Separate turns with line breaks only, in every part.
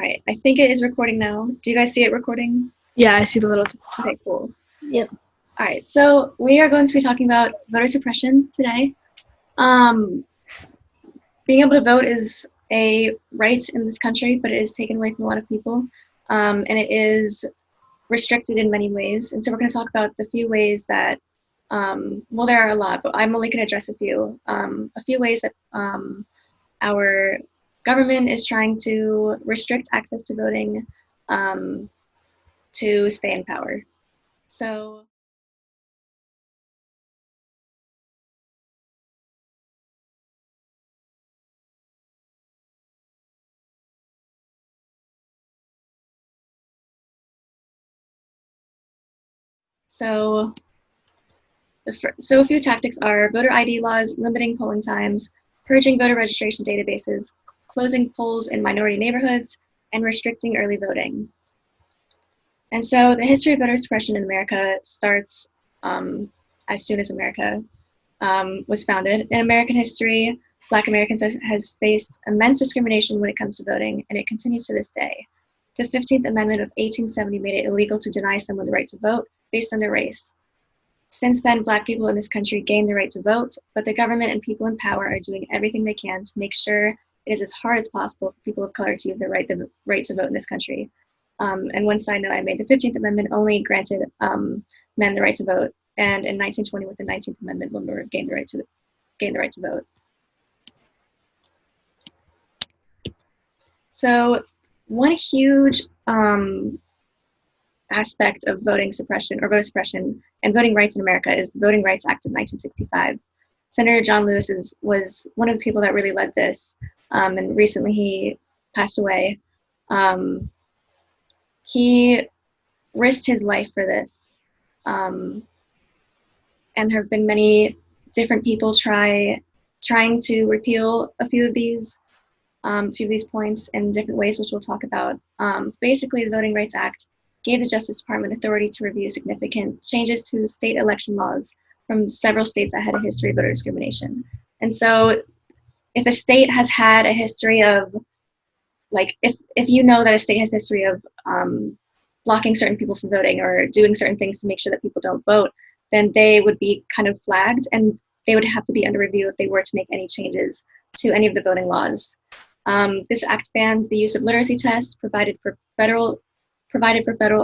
All right, I think it is recording now. Do you guys see it recording?
Yeah, I see the little top.
Okay, cool.
Yep.
All right, so we are going to be talking about voter suppression today. Being able to vote is a right in this country, but it is taken away from a lot of people, and it is restricted in many ways. And so we're going to talk about the few ways that, well, there are a lot, but I'm only going to address a few ways that our government is trying to restrict access to voting to stay in power. So a few tactics are voter ID laws, limiting polling times, purging voter registration databases, closing polls in minority neighborhoods, and restricting early voting. And so the history of voter suppression in America starts as soon as America was founded. In American history, Black Americans has faced immense discrimination when it comes to voting, and it continues to this day. The 15th Amendment of 1870 made it illegal to deny someone the right to vote based on their race. Since then, Black people in this country gained the right to vote, but the government and people in power are doing everything they can to make sure it is as hard as possible for people of color to use their right to vote in this country. And one side note I made, the 15th Amendment only granted men the right to vote, and in 1920 with the 19th Amendment, women gained the right to vote. So one huge aspect of voter suppression and voting rights in America is the Voting Rights Act of 1965. Senator John Lewis was one of the people that really led this, and recently he passed away. He risked his life for this, and there have been many different people trying to repeal a few of these points in different ways, which we'll talk about. Basically, the Voting Rights Act gave the Justice Department authority to review significant changes to state election laws from several states that had a history of voter discrimination. And so if a state has had a history of, like, if you know that a state has a history of blocking certain people from voting or doing certain things to make sure that people don't vote, then they would be kind of flagged, and they would have to be under review if they were to make any changes to any of the voting laws. This act banned the use of literacy tests, provided for federal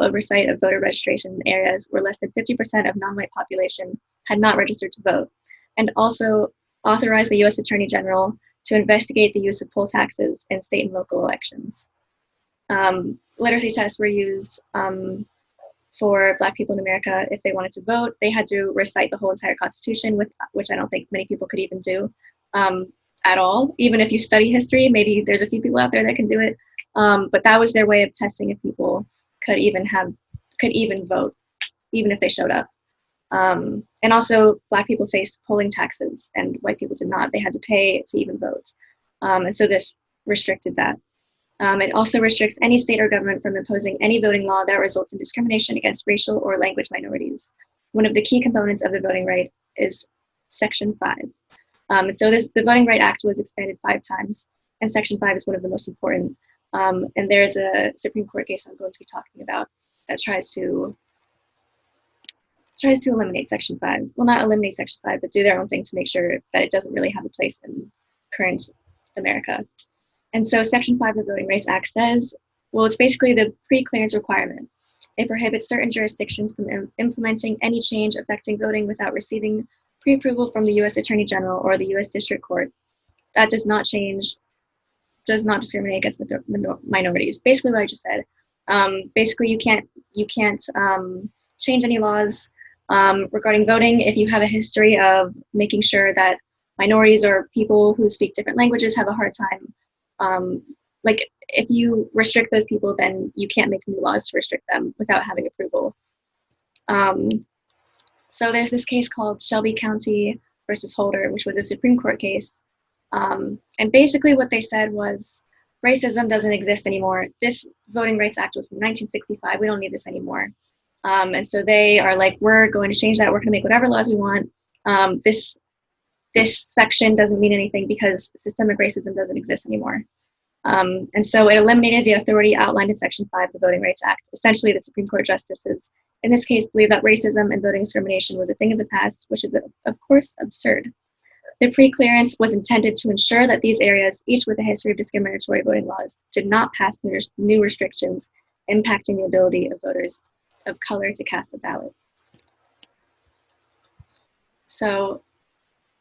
oversight of voter registration in areas where less than 50% of non-white population had not registered to vote, and also authorized the U.S. Attorney General to investigate the use of poll taxes in state and local elections. Literacy tests were used for Black people in America. If they wanted to vote, they had to recite the whole entire Constitution, which I don't think many people could even do at all. Even if you study history, maybe there's a few people out there that can do it, but that was their way of testing if people could even vote, even if they showed up. And also, Black people faced polling taxes, and white people did not. They had to pay to even vote, and so this restricted that. It also restricts any state or government from imposing any voting law that results in discrimination against racial or language minorities. One of the key components of the voting right is Section 5. And so the Voting Right Act was expanded 5 times, and Section 5 is one of the most important. And there's a Supreme Court case I'm going to be talking about that tries to eliminate Section 5. Well, not eliminate Section 5, but do their own thing to make sure that it doesn't really have a place in current America. And so Section 5 of the Voting Rights Act says, well, it's basically the pre-clearance requirement. It prohibits certain jurisdictions from implementing any change affecting voting without receiving pre-approval from the U.S. Attorney General or the U.S. District Court. That does not discriminate against minorities. Basically what I just said. Basically, you can't change any laws regarding voting if you have a history of making sure that minorities or people who speak different languages have a hard time. Like, if you restrict those people, then you can't make new laws to restrict them without having approval. So there's this case called Shelby County versus Holder, which was a Supreme Court case. And basically what they said was, racism doesn't exist anymore. This Voting Rights Act was from 1965. We don't need this anymore. And so they are like, we're going to change that. We're going to make whatever laws we want. This section doesn't mean anything because systemic racism doesn't exist anymore. And so it eliminated the authority outlined in Section 5 of the Voting Rights Act. Essentially, the Supreme Court justices, in this case, believed that racism and voting discrimination was a thing of the past, which is, of course, absurd. The pre-clearance was intended to ensure that these areas, each with a history of discriminatory voting laws, did not pass new restrictions impacting the ability of voters of color to cast a ballot. So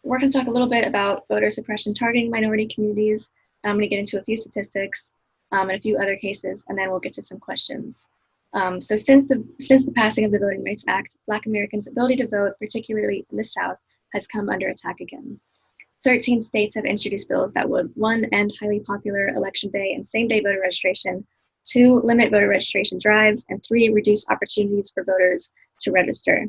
we're going to talk a little bit about voter suppression targeting minority communities. I'm going to get into a few statistics and a few other cases, and then we'll get to some questions. So since the passing of the Voting Rights Act, Black Americans' ability to vote, particularly in the South, has come under attack again. 13 states have introduced bills that would, 1, end highly popular election day and same-day voter registration, 2, limit voter registration drives, and 3, reduce opportunities for voters to register.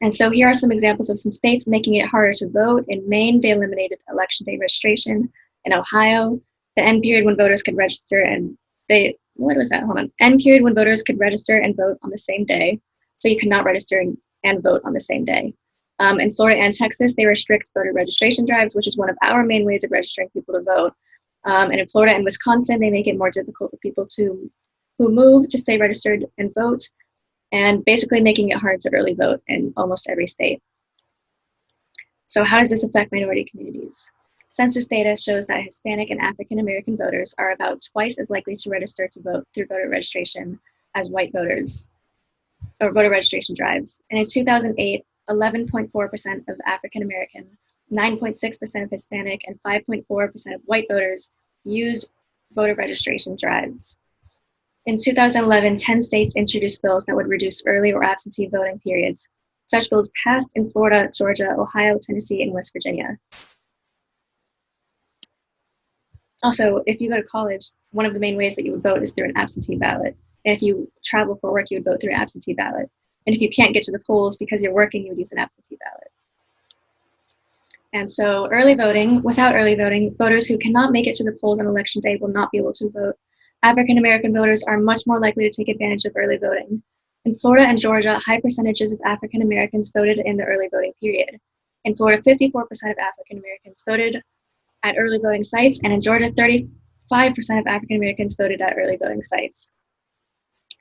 And so here are some examples of some states making it harder to vote. In Maine, they eliminated election day registration. In Ohio, the end period when voters could register and end period when voters could register and vote on the same day. So you could not register and vote on the same day. In Florida and Texas, they restrict voter registration drives, which is one of our main ways of registering people to vote. And in Florida and Wisconsin, they make it more difficult for people who move to stay registered and vote, and basically making it hard to early vote in almost every state. So how does this affect minority communities? Census data shows that Hispanic and African American voters are about twice as likely to register to vote through voter registration as white voters, or voter registration drives. And in 2008, 11.4% of African American, 9.6% of Hispanic, and 5.4% of white voters used voter registration drives. In 2011, 10 states introduced bills that would reduce early or absentee voting periods. Such bills passed in Florida, Georgia, Ohio, Tennessee, and West Virginia. Also, if you go to college, one of the main ways that you would vote is through an absentee ballot. And if you travel for work, you would vote through an absentee ballot. And if you can't get to the polls because you're working, you would use an absentee ballot. And so early voting, without early voting, voters who cannot make it to the polls on election day will not be able to vote. African American voters are much more likely to take advantage of early voting. In Florida and Georgia, high percentages of African Americans voted in the early voting period. In Florida, 54% of African Americans voted at early voting sites, and in Georgia, 35% of African Americans voted at early voting sites.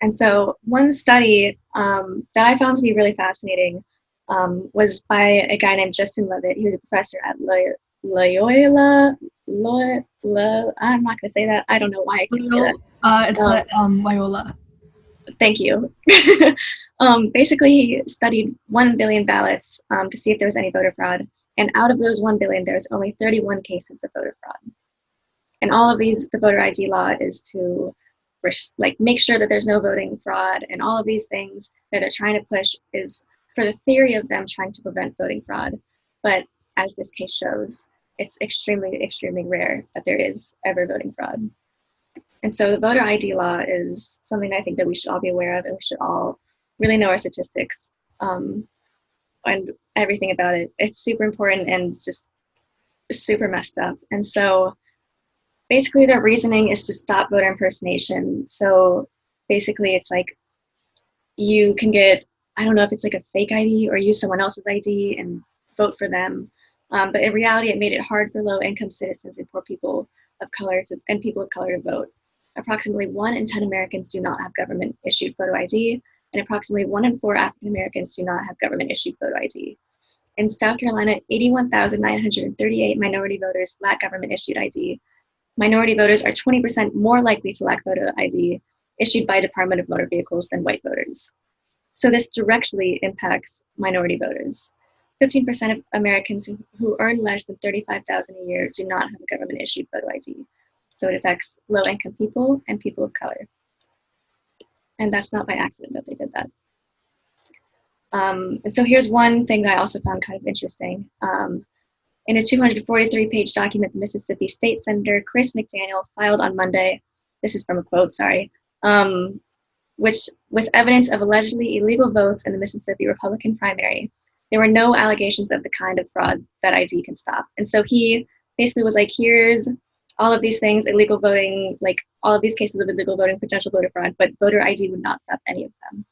And so one study that I found to be really fascinating was by a guy named Justin Levitt. He was a professor at Loyola. I'm not going to say that. I don't know why I can't say that.
It's Loyola.
Thank you. Basically, he studied 1 billion ballots to see if there was any voter fraud. And out of those 1 billion, there's only 31 cases of voter fraud. And all of these, the voter ID law is to make sure that there's no voting fraud, and all of these things that they're trying to push is for the theory of them trying to prevent voting fraud. But as this case shows, it's extremely, extremely rare that there is ever voting fraud. And so the voter ID law is something I think that we should all be aware of, and we should all really know our statistics and everything about it. It's super important and just super messed up. And so basically their reasoning is to stop voter impersonation. So basically it's like you can get, I don't know if it's like a fake ID or use someone else's ID and vote for them. But in reality, it made it hard for low-income citizens and poor people of color and people of color to vote. Approximately 1 in 10 Americans do not have government-issued photo ID, and approximately 1 in 4 African Americans do not have government-issued photo ID. In South Carolina, 81,938 minority voters lack government-issued ID. Minority voters are 20% more likely to lack photo ID issued by Department of Motor Vehicles than white voters. So this directly impacts minority voters. 15% of Americans who earn less than $35,000 a year do not have a government-issued photo ID. So it affects low-income people and people of color. And that's not by accident that they did that. And so here's one thing that I also found kind of interesting. In a 243-page document, the Mississippi State Senator Chris McDaniel filed on Monday, this is from a quote, sorry, which with evidence of allegedly illegal votes in the Mississippi Republican primary. There were no allegations of the kind of fraud that ID can stop. And so he basically was like, here's all of these things, illegal voting, like all of these cases of illegal voting, potential voter fraud, but voter ID would not stop any of them.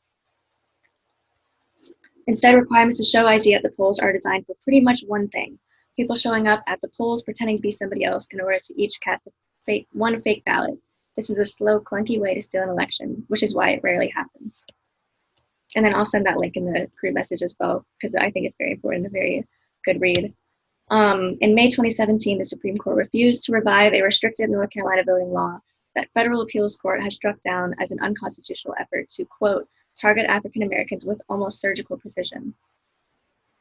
Instead, requirements to show ID at the polls are designed for pretty much one thing: people showing up at the polls pretending to be somebody else in order to each cast one fake ballot. This is a slow, clunky way to steal an election, which is why it rarely happens. And then I'll send that link in the group message as well, because I think it's very important, a very good read. In May 2017, the Supreme Court refused to revive a restrictive North Carolina voting law that federal appeals court has struck down as an unconstitutional effort to, quote, target African Americans with almost surgical precision.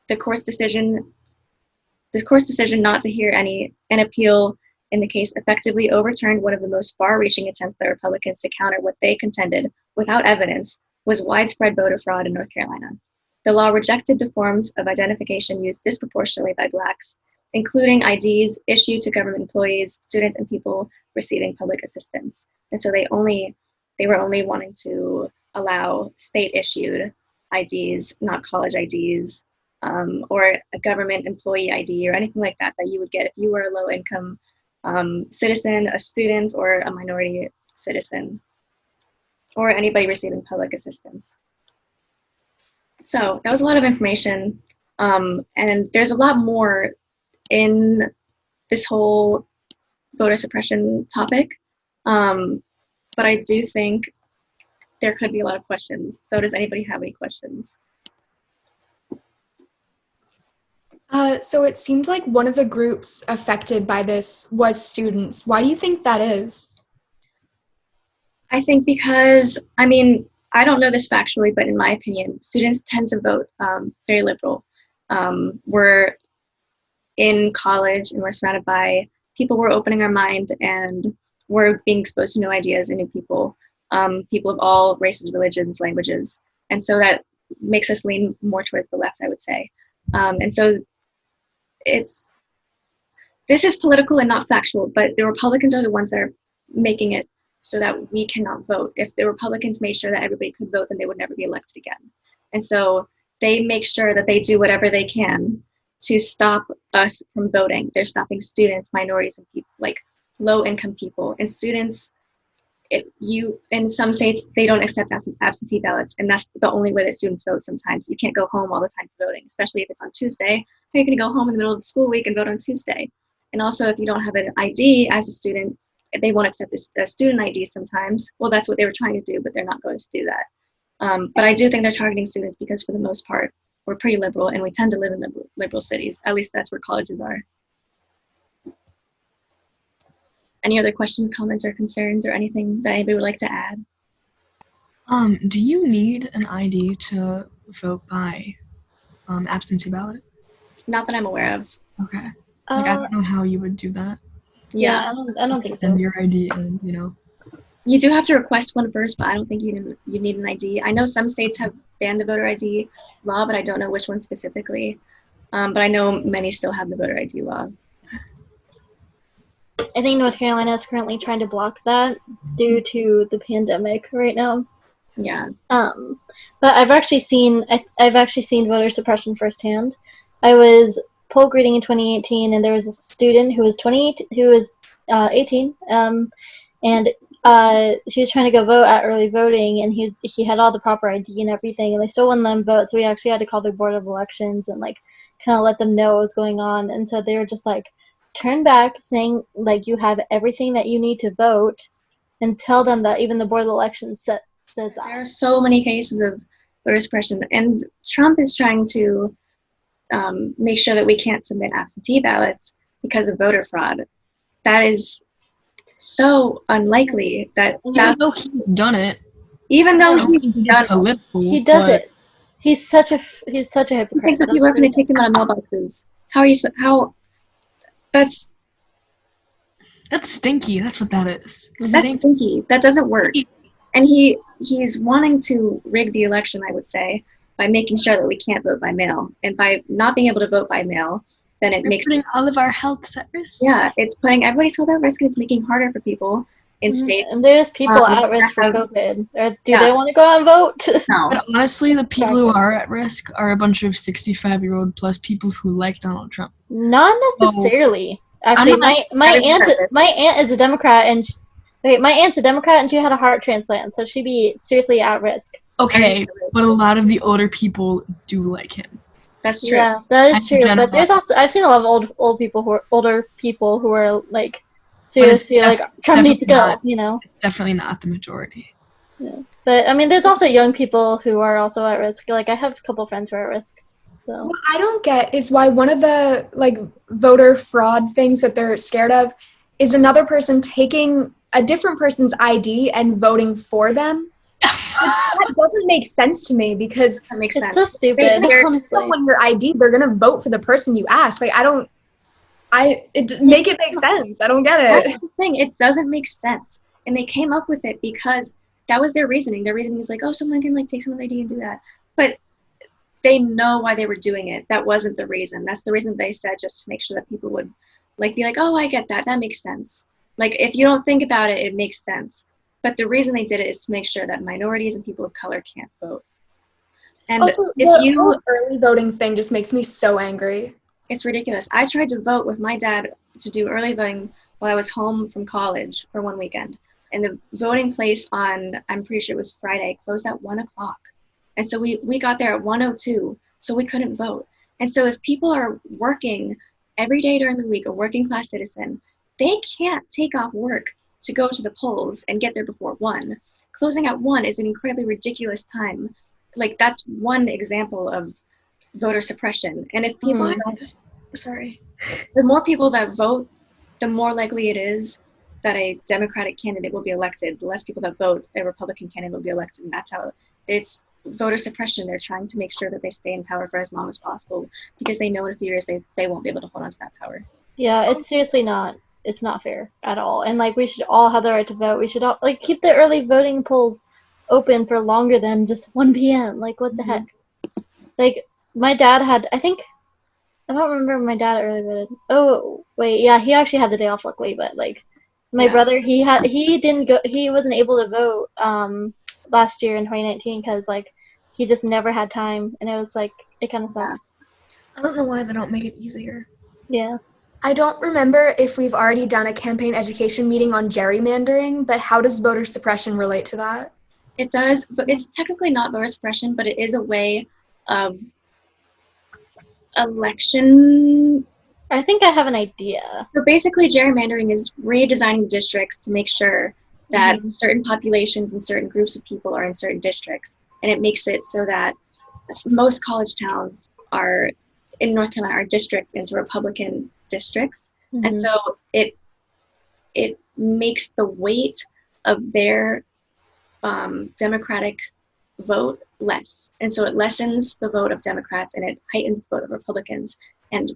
The court's decision not to hear an appeal in the case effectively overturned one of the most far-reaching attempts by Republicans to counter what they contended, without evidence, was widespread voter fraud in North Carolina. The law rejected the forms of identification used disproportionately by Blacks, including IDs issued to government employees, students, and people receiving public assistance. And so they were only wanting to allow state-issued IDs, not college IDs, or a government employee ID or anything like that you would get if you were a low-income citizen, a student, or a minority citizen, or anybody receiving public assistance. So that was a lot of information, and there's a lot more in this whole voter suppression topic, but I do think there could be a lot of questions. So does anybody have any questions?
So it seems like one of the groups affected by this was students. Why do you think that is?
I think because, I don't know this factually, but in my opinion, students tend to vote very liberal. We're in college and we're surrounded by people who are opening our mind, and we're being exposed to new ideas and new people, people of all races, religions, languages. And so that makes us lean more towards the left, I would say. And so this is political and not factual, but the Republicans are the ones that are making it so that we cannot vote. If the Republicans made sure that everybody could vote, then they would never be elected again. And so they make sure that they do whatever they can to stop us from voting. They're stopping students, minorities, and people, like low-income people. And students, in some states, they don't accept absentee ballots, and that's the only way that students vote sometimes. You can't go home all the time for voting, especially if it's on Tuesday. How are you going to go home in the middle of the school week and vote on Tuesday? And also, if you don't have an ID as a student, they won't accept a student ID sometimes. Well, that's what they were trying to do, but they're not going to do that. But I do think they're targeting students because, for the most part, we're pretty liberal, and we tend to live in liberal cities. At least that's where colleges are. Any other questions, comments, or concerns, or anything that anybody would like to add?
Do you need an ID to vote by absentee ballot?
Not that I'm aware of.
Okay. I don't know how you would do that.
Yeah, I don't think so.
Send your ID and,
You do have to request one first, but I don't think you need an ID. I know some states have banned the voter ID law, but I don't know which one specifically. But I know many still have the voter ID law.
I think North Carolina is currently trying to block that due to the pandemic right now.
Yeah.
But I've actually seen voter suppression firsthand. I was poll greeting in 2018, and there was a student who was 18, and he was trying to go vote at early voting, and he had all the proper ID and everything, and they still wouldn't let him vote. So we actually had to call the Board of Elections and kind of let them know what was going on. And so they were just turn back, saying you have everything that you need to vote, and tell them that even the Board of Elections says that.
There are so many cases of voter suppression, and Trump is trying to make sure that we can't submit absentee ballots because of voter fraud. That is so unlikely that
even though he's done it.
Even though he's done it.
He does it. He's such a hypocrite.
He thinks that people are going to take them out of mailboxes. That's
stinky. That's what that is.
That's stinky. That doesn't work. And he's wanting to rig the election, I would say, by making sure that we can't vote by mail. And by not being able to vote by mail, then it makes
putting all of our health at risk.
Yeah, it's putting everybody's health at risk, and it's making harder for people in states.
And there's people at risk for COVID. Or do they want to go out and vote?
No.
But honestly, the people who are at risk are a bunch of 65-year-old plus people who like Donald Trump.
Not necessarily. Actually, my aunt is a Democrat, and my aunt's a Democrat, and she had a heart transplant, so she'd be seriously at risk.
Okay, but a lot of the older people do like him.
That's true.
Yeah, that is true. But there's also I've seen a lot of older people who are So you're like, Trump needs to go, you know?
Definitely not the majority.
Yeah. But I mean, there's also young people who are also at risk. Like, I have a couple friends who are at risk. So
What I don't get is why one of the like voter fraud things that they're scared of is another person taking a different person's ID and voting for them. That doesn't make sense to me because
That makes
it's
sense.
so stupid, honestly.
someone your ID, they're gonna vote for the person you ask. Like make it make sense. I don't get it.
That's the thing. It doesn't make sense. And they came up with it because that was their reasoning. Their reasoning was like, oh, someone can like take someone's ID and do that. But they know why they were doing it. That wasn't the reason. That's the reason they said, just to make sure that people would like be like, oh, I get that. That makes sense. Like if you don't think about it, it makes sense. But the reason they did it is to make sure that minorities and people of color can't vote. And
Also, the whole early voting thing just makes me so angry.
it's ridiculous. I tried to vote with my dad to do early voting while I was home from college for one weekend. And the voting place on, I'm pretty sure it was Friday, closed at 1 o'clock. And so we got there at 1:02, so we couldn't vote. And so if people are working every day during the week, a working class citizen, they can't take off work to go to the polls and get there before 1. Closing at 1 is an incredibly ridiculous time. Like that's one example of voter suppression. And if people the more people that vote, the more likely it is that a Democratic candidate will be elected. The less people that vote, a Republican candidate will be elected. And that's how it's voter suppression. They're trying to make sure that they stay in power for as long as possible because they know in a few years they won't be able to hold on to that power.
Yeah, it's seriously not. It's not fair at all. And like, we should all have the right to vote. We should all like keep the early voting polls open for longer than just 1 p.m. Like, what the heck? Like, my dad had, I think, I don't remember when my dad early voted. Oh, wait, yeah, he actually had the day off, luckily. But like, my brother, he didn't go. He wasn't able to vote last year in 2019 because like he just never had time, and it was like it kind of sucked.
I don't know why they don't make it easier.
Yeah.
I don't remember if we've already done a campaign education meeting on gerrymandering, but how does voter suppression relate to that?
It does, but it's technically not voter suppression, but it is a way of election.
I think I have an idea.
So basically, gerrymandering is redesigning districts to make sure that certain populations and certain groups of people are in certain districts. And it makes it so that most college towns are in North Carolina are districted into Republican districts. And so it makes the weight of their Democratic vote less. And so it lessens the vote of Democrats and it heightens the vote of Republicans. And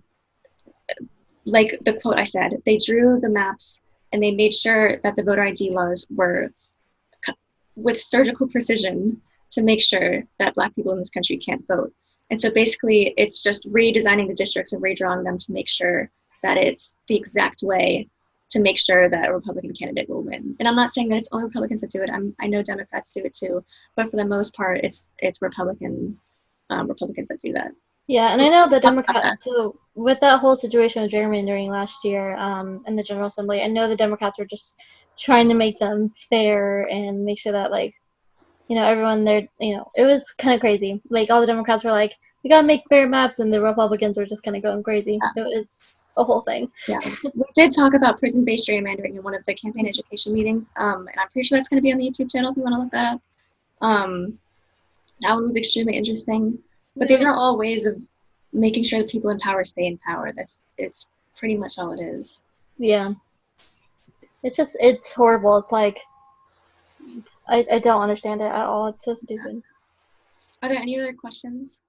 like the quote I said, they drew the maps and they made sure that the voter ID laws were with surgical precision to make sure that Black people in this country can't vote. And so basically it's just redesigning the districts and redrawing them to make sure that it's the exact way to make sure that a Republican candidate will win. And I'm not saying that it's only Republicans that do it. I know Democrats do it too, but for the most part, it's Republicans that do that.
Yeah, and I know the Democrats. So with that whole situation with gerrymandering last year in the General Assembly, I know the Democrats were just trying to make them fair and make sure that like, everyone there, it was kind of crazy. Like all the Democrats were like, we gotta make fair maps, and the Republicans were just kind of going crazy. It was a whole thing.
Yeah, we did talk about prison-based gerrymandering in one of the campaign education meetings, and I'm pretty sure that's going to be on the YouTube channel if you want to look that up. That one was extremely interesting, but these are all ways of making sure that people in power stay in power. It's pretty much all it is.
Yeah, it's horrible. It's like I don't understand it at all. It's so stupid.
Are there any other questions?